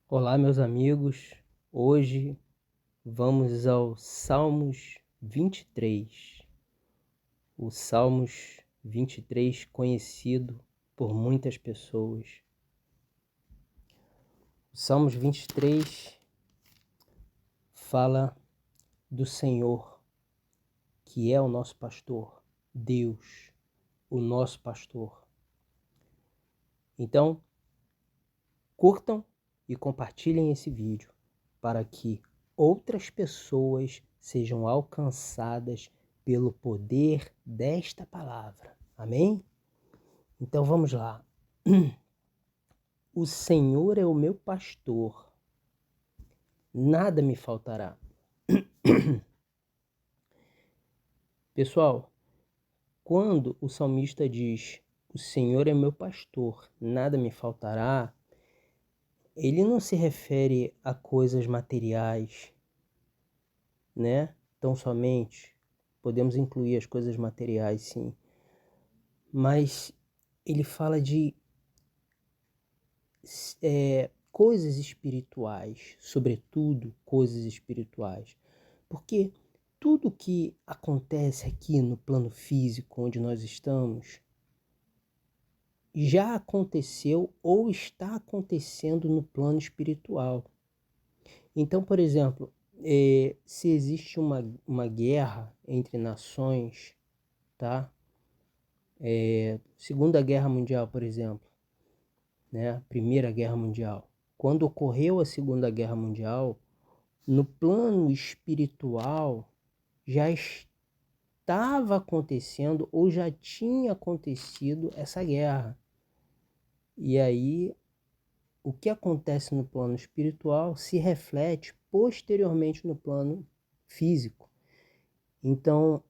Olá, meus amigos. Hoje vamos ao Salmos 23. O Salmos 23 conhecido por muitas pessoas. O Salmos 23 fala do Senhor, que é o nosso pastor, Deus, o nosso pastor. Então, curtam e compartilhem esse vídeo para que outras pessoas sejam alcançadas pelo poder desta palavra. Amém? Então vamos lá. O Senhor é o meu pastor, nada me faltará. Pessoal, quando o salmista diz: o Senhor é meu pastor, nada me faltará, ele não se refere a coisas materiais, né? Tão somente. Podemos incluir as coisas materiais, sim. Mas ele fala de coisas espirituais, sobretudo coisas espirituais. Porque tudo que acontece aqui no plano físico onde nós estamos já aconteceu ou está acontecendo no plano espiritual. Então, por exemplo, se existe uma guerra entre nações, tá? Segunda Guerra Mundial, por exemplo, né? Primeira Guerra Mundial. Quando ocorreu a Segunda Guerra Mundial, no plano espiritual já estava acontecendo ou já tinha acontecido essa guerra. E aí, o que acontece no plano espiritual se reflete posteriormente no plano físico. Então,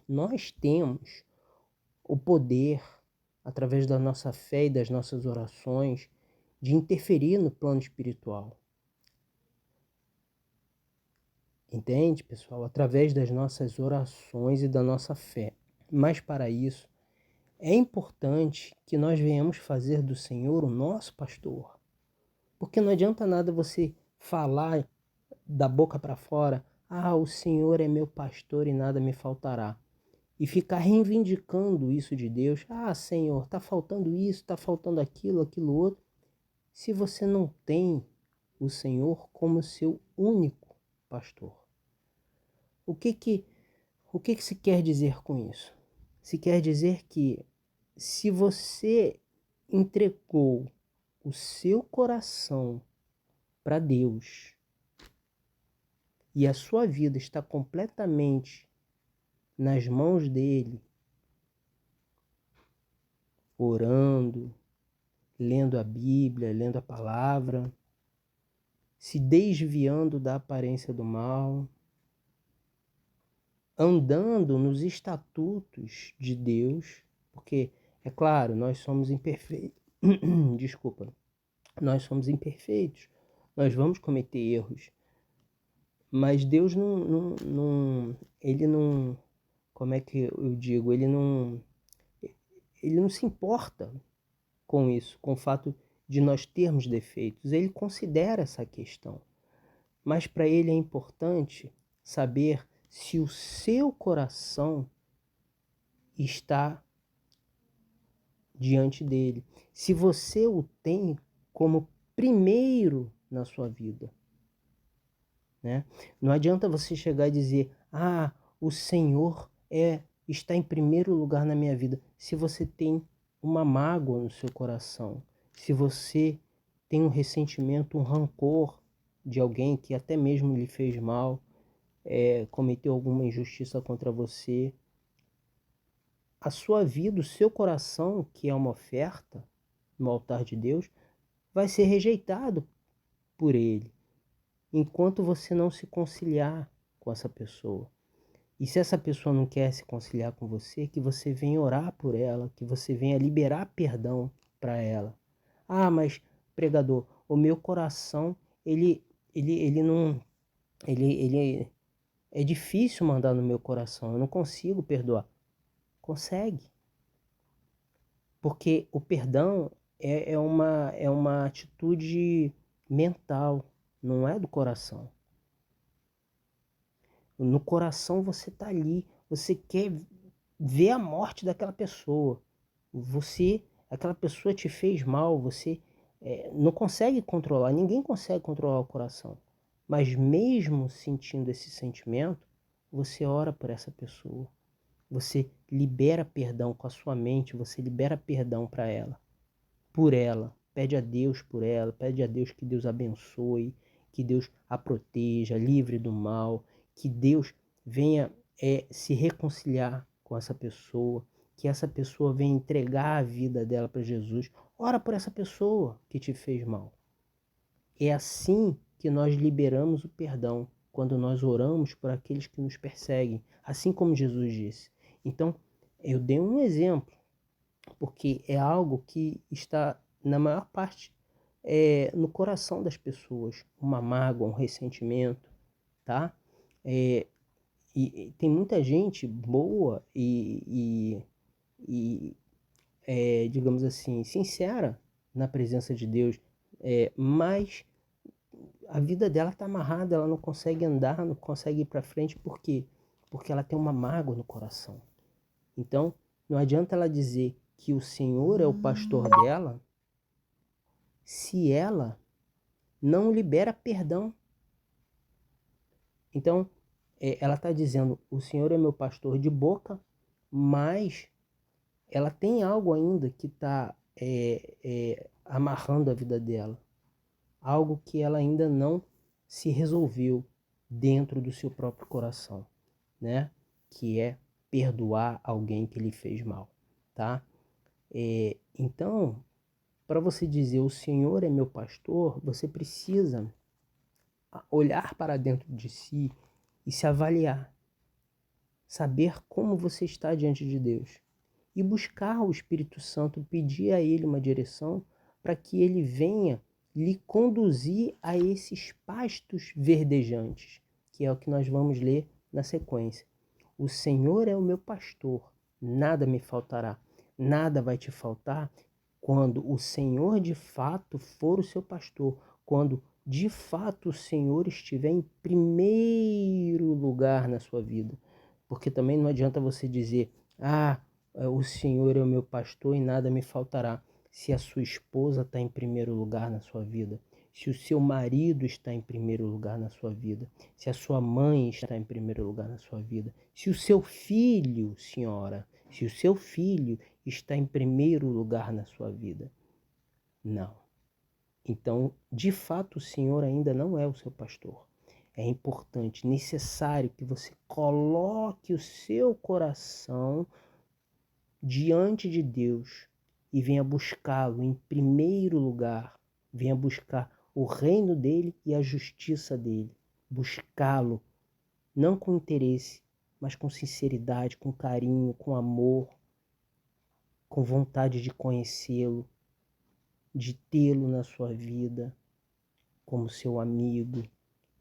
nós temos o poder, através da nossa fé e das nossas orações, de interferir no plano espiritual. Entende, pessoal? Através das nossas orações e da nossa fé. Mas para isso, é importante que nós venhamos fazer do Senhor o nosso pastor. Porque não adianta nada você falar da boca para fora: ah, o Senhor é meu pastor e nada me faltará. E ficar reivindicando isso de Deus: ah, Senhor, está faltando isso, está faltando aquilo, aquilo outro. Se você não tem o Senhor como seu único pastor. O que se quer dizer com isso? Se quer dizer que se você entregou o seu coração para Deus e a sua vida está completamente nas mãos dele, orando, lendo a Bíblia, lendo a palavra, se desviando da aparência do mal, andando nos estatutos de Deus, porque, é claro, nós somos imperfeitos. Desculpa. Nós somos imperfeitos. Nós vamos cometer erros. Mas Deus ele não, como é que eu digo? Ele não se importa com isso, com o fato de nós termos defeitos. Ele considera essa questão. Mas para ele é importante saber se o seu coração está diante dele. Se você o tem como primeiro na sua vida, né? Não adianta você chegar e dizer: ah, o Senhor está em primeiro lugar na minha vida. Se você tem uma mágoa no seu coração, se você tem um ressentimento, um rancor de alguém que até mesmo lhe fez mal, cometeu alguma injustiça contra você, a sua vida, o seu coração, que é uma oferta no altar de Deus, vai ser rejeitado por ele, enquanto você não se conciliar com essa pessoa. E se essa pessoa não quer se conciliar com você, que você venha orar por ela, que você venha liberar perdão para ela. Ah, mas pregador, o meu coração, ele não, ele é difícil mandar no meu coração, eu não consigo perdoar. Consegue. Porque o perdão é uma atitude mental, não é do coração. No coração você está ali, você quer ver a morte daquela pessoa. Aquela pessoa te fez mal, você não consegue controlar, ninguém consegue controlar o coração. Mas mesmo sentindo esse sentimento, você ora por essa pessoa. Você libera perdão com a sua mente, você libera perdão para ela, por ela. Pede a Deus por ela, pede a Deus que Deus abençoe, que Deus a proteja, livre do mal, que Deus venha se reconciliar com essa pessoa, que essa pessoa venha entregar a vida dela para Jesus. Ora por essa pessoa que te fez mal. É assim que nós liberamos o perdão, quando nós oramos por aqueles que nos perseguem, assim como Jesus disse. Então, eu dei um exemplo, porque é algo que está, na maior parte, no coração das pessoas. Uma mágoa, um ressentimento, tá? É, e tem muita gente boa e digamos assim, sincera na presença de Deus, mas a vida dela está amarrada, ela não consegue andar, não consegue ir para frente, por quê? Porque ela tem uma mágoa no coração. Então, não adianta ela dizer que o Senhor é o pastor dela se ela não libera perdão. Então, ela está dizendo, o Senhor é meu pastor de boca, mas ela tem algo ainda que está amarrando a vida dela. Algo que ela ainda não se resolveu dentro do seu próprio coração, né? Que é perdoar alguém que lhe fez mal, tá? Então, para você dizer o Senhor é meu pastor, você precisa olhar para dentro de si e se avaliar, saber como você está diante de Deus e buscar o Espírito Santo, pedir a Ele uma direção para que Ele venha lhe conduzir a esses pastos verdejantes, que é o que nós vamos ler na sequência. O Senhor é o meu pastor, nada me faltará. Nada vai te faltar quando o Senhor de fato for o seu pastor, quando de fato o Senhor estiver em primeiro lugar na sua vida. Porque também não adianta você dizer, o Senhor é o meu pastor e nada me faltará. Se a sua esposa está em primeiro lugar na sua vida, se o seu marido está em primeiro lugar na sua vida, se a sua mãe está em primeiro lugar na sua vida, se o seu filho, senhora, se o seu filho está em primeiro lugar na sua vida. Não. Então, de fato, o Senhor ainda não é o seu pastor. É importante, necessário que você coloque o seu coração diante de Deus e venha buscá-lo em primeiro lugar. Venha buscar o reino dele e a justiça dele. Buscá-lo, não com interesse, mas com sinceridade, com carinho, com amor, com vontade de conhecê-lo, de tê-lo na sua vida como seu amigo,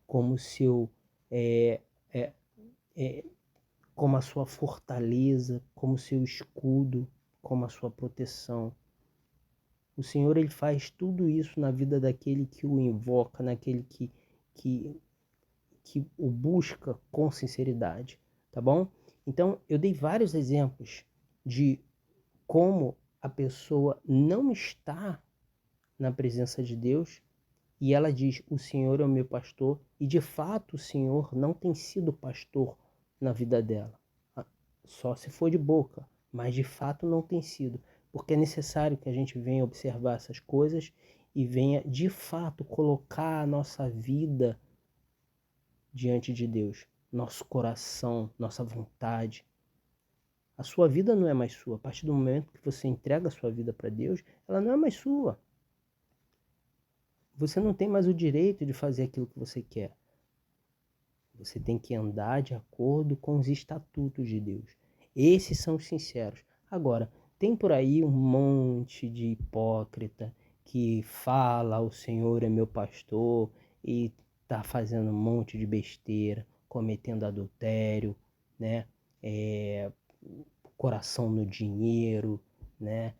como seu é, é, é, como a sua fortaleza, como seu escudo, como a sua proteção. O Senhor ele faz tudo isso na vida daquele que o invoca, naquele que, que o busca com sinceridade, tá bom? Então, eu dei vários exemplos de como a pessoa não está na presença de Deus e ela diz, o Senhor é o meu pastor, e de fato o Senhor não tem sido pastor na vida dela. Só se for de boca, mas de fato não tem sido. Porque é necessário que a gente venha observar essas coisas e venha de fato colocar a nossa vida diante de Deus, nosso coração, nossa vontade. A sua vida não é mais sua. A partir do momento que você entrega a sua vida para Deus, ela não é mais sua. Você não tem mais o direito de fazer aquilo que você quer. Você tem que andar de acordo com os estatutos de Deus. Esses são os sinceros. Agora, tem por aí um monte de hipócrita que fala o Senhor é meu pastor e tá fazendo um monte de besteira, cometendo adultério, né? Coração no dinheiro, né?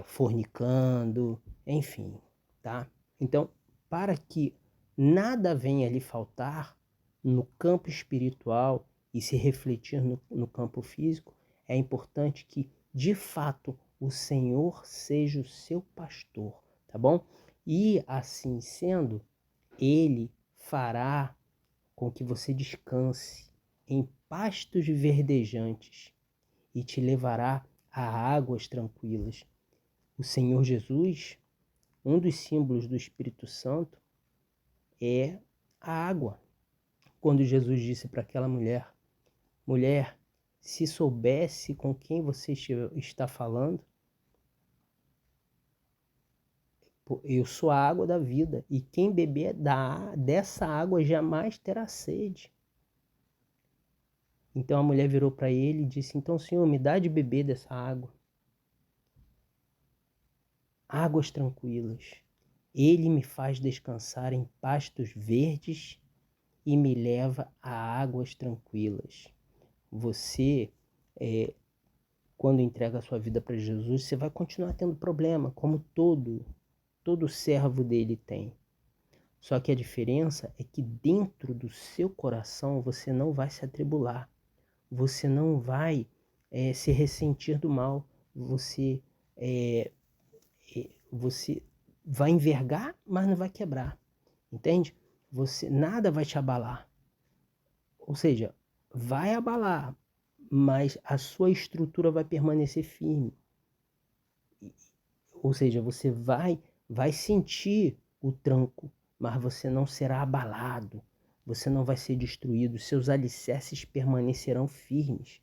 fornicando, enfim, tá? Então, para que nada venha lhe faltar no campo espiritual e se refletir no campo físico, é importante que, de fato, o Senhor seja o seu pastor, tá bom? E assim sendo, Ele fará com que você descanse em pastos verdejantes e te levará a águas tranquilas. O Senhor Jesus, um dos símbolos do Espírito Santo, é a água. Quando Jesus disse para aquela mulher: mulher, se soubesse com quem você está falando, eu sou a água da vida, e quem beber dessa água jamais terá sede. Então a mulher virou para ele e disse: então, Senhor, me dá de beber dessa água. Águas tranquilas. Ele me faz descansar em pastos verdes e me leva a águas tranquilas. Você, quando entrega a sua vida para Jesus, você vai continuar tendo problema, como todo servo dele tem. Só que a diferença é que dentro do seu coração você não vai se atribular, você não vai se ressentir do mal, você vai envergar, mas não vai quebrar, entende? Nada vai te abalar, ou seja, vai abalar, mas a sua estrutura vai permanecer firme. Ou seja, você vai sentir o tranco, mas você não será abalado, você não vai ser destruído, seus alicerces permanecerão firmes,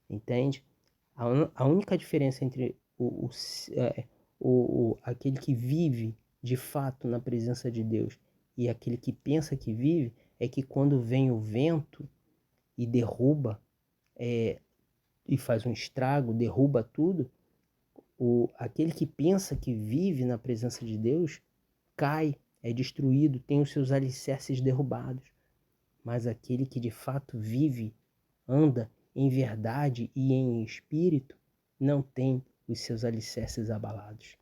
entende? A única diferença entre aquele que vive de fato na presença de Deus e aquele que pensa que vive é que quando vem o vento e derruba, e faz um estrago, derruba tudo, aquele que pensa que vive na presença de Deus cai, é destruído, tem os seus alicerces derrubados. Mas aquele que de fato vive, anda em verdade e em espírito, não tem os seus alicerces abalados.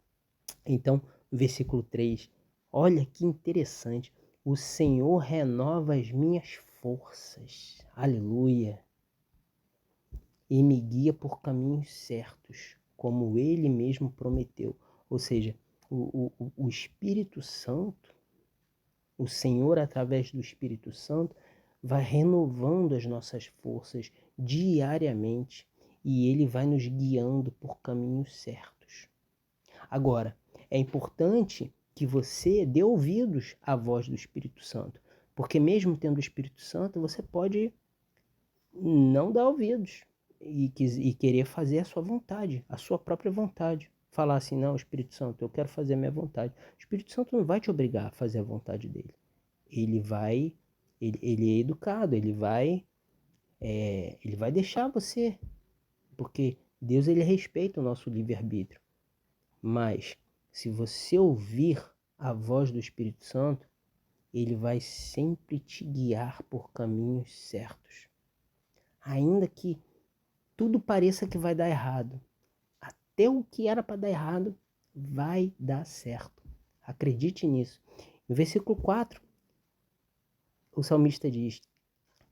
Então, versículo 3, olha que interessante. O Senhor renova as minhas forças. Aleluia. E me guia por caminhos certos, como Ele mesmo prometeu. Ou seja, o Espírito Santo, o Senhor, através do Espírito Santo, vai renovando as nossas forças diariamente e Ele vai nos guiando por caminhos certos. Agora, é importante que você dê ouvidos à voz do Espírito Santo, porque mesmo tendo o Espírito Santo, você pode não dar ouvidos e querer fazer a sua vontade, a sua própria vontade. Falar assim, não, Espírito Santo, eu quero fazer a minha vontade. O Espírito Santo não vai te obrigar a fazer a vontade dele. Ele é educado, ele vai deixar você, porque Deus ele respeita o nosso livre-arbítrio. Mas se você ouvir a voz do Espírito Santo, ele vai sempre te guiar por caminhos certos. Ainda que tudo pareça que vai dar errado, até o que era para dar errado vai dar certo. Acredite nisso. No versículo 4, o salmista diz: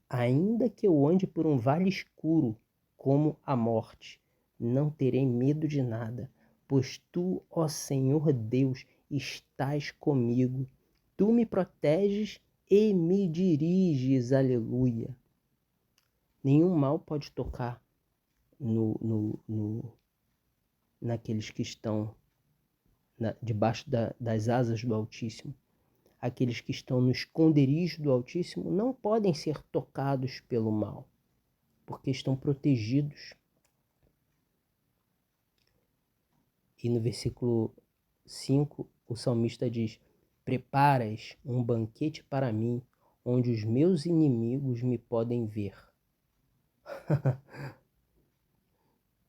ainda que eu ande por um vale escuro, como a morte, não terei medo de nada, pois tu, ó Senhor Deus, estás comigo. Tu me proteges e me diriges. Aleluia. Nenhum mal pode tocar naqueles que estão debaixo das asas do Altíssimo. Aqueles que estão no esconderijo do Altíssimo não podem ser tocados pelo mal, porque estão protegidos. E no versículo 5, o salmista diz: preparas um banquete para mim, onde os meus inimigos me podem ver.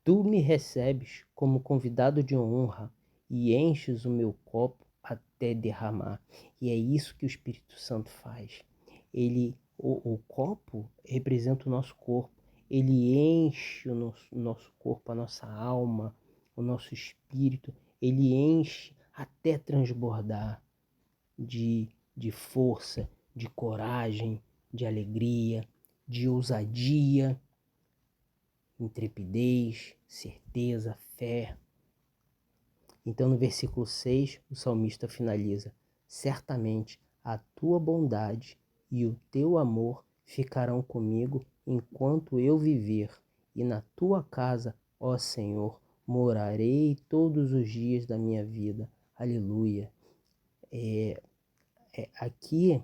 Tu me recebes como convidado de honra e enches o meu copo até derramar. E é isso que o Espírito Santo faz. O copo representa o nosso corpo. Ele enche o nosso corpo, a nossa alma, o nosso espírito, ele enche até transbordar de força, de coragem, de alegria, de ousadia, intrepidez, certeza, fé. Então, no versículo 6, o salmista finaliza: certamente a tua bondade e o teu amor ficarão comigo enquanto eu viver, e na tua casa, ó Senhor, morarei todos os dias da minha vida. Aleluia. Aqui,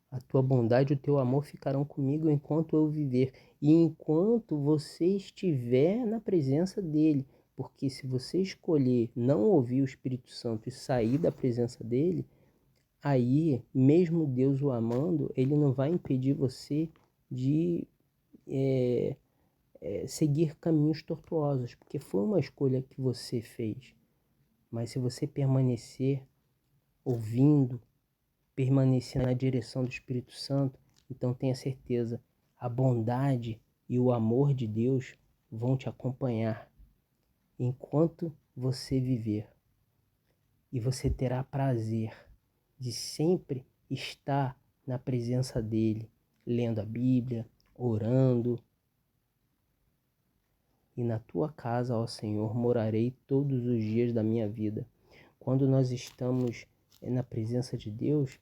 a tua bondade e o teu amor ficarão comigo enquanto eu viver, e enquanto você estiver na presença dele. Porque se você escolher não ouvir o Espírito Santo e sair da presença dele, aí, mesmo Deus o amando, ele não vai impedir você de seguir caminhos tortuosos, porque foi uma escolha que você fez. Mas se você permanecer ouvindo, permanecer na direção do Espírito Santo, então tenha certeza, a bondade e o amor de Deus vão te acompanhar enquanto você viver. E você terá prazer de sempre estar na presença dele, lendo a Bíblia, orando. E na tua casa, ó Senhor, morarei todos os dias da minha vida. Quando nós estamos na presença de Deus,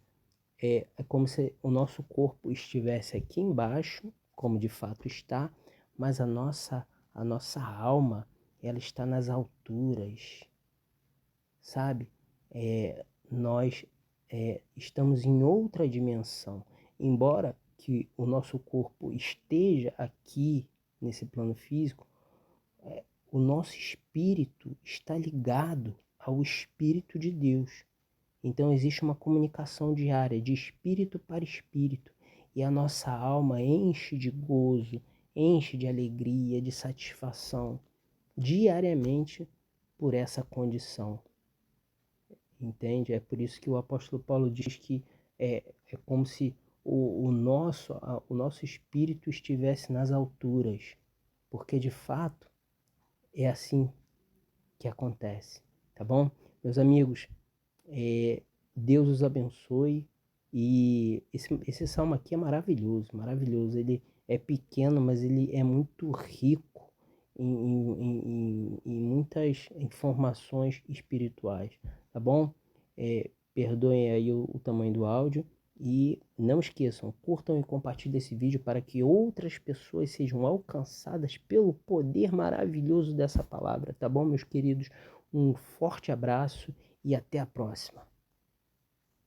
é como se o nosso corpo estivesse aqui embaixo, como de fato está, mas a nossa alma, ela está nas alturas, sabe? Nós estamos em outra dimensão. Embora que o nosso corpo esteja aqui nesse plano físico, o nosso espírito está ligado ao Espírito de Deus. Então existe uma comunicação diária de espírito para espírito, e a nossa alma enche de gozo, enche de alegria, de satisfação diariamente por essa condição. Entende? É por isso que o apóstolo Paulo diz que é como se o nosso espírito estivesse nas alturas, porque de fato é assim que acontece, tá bom? Meus amigos, Deus os abençoe. E esse salmo aqui é maravilhoso, maravilhoso. Ele é pequeno, mas ele é muito rico em muitas informações espirituais, tá bom? Perdoem aí o tamanho do áudio. E não esqueçam, curtam e compartilhem esse vídeo para que outras pessoas sejam alcançadas pelo poder maravilhoso dessa palavra, tá bom, meus queridos? Um forte abraço e até a próxima.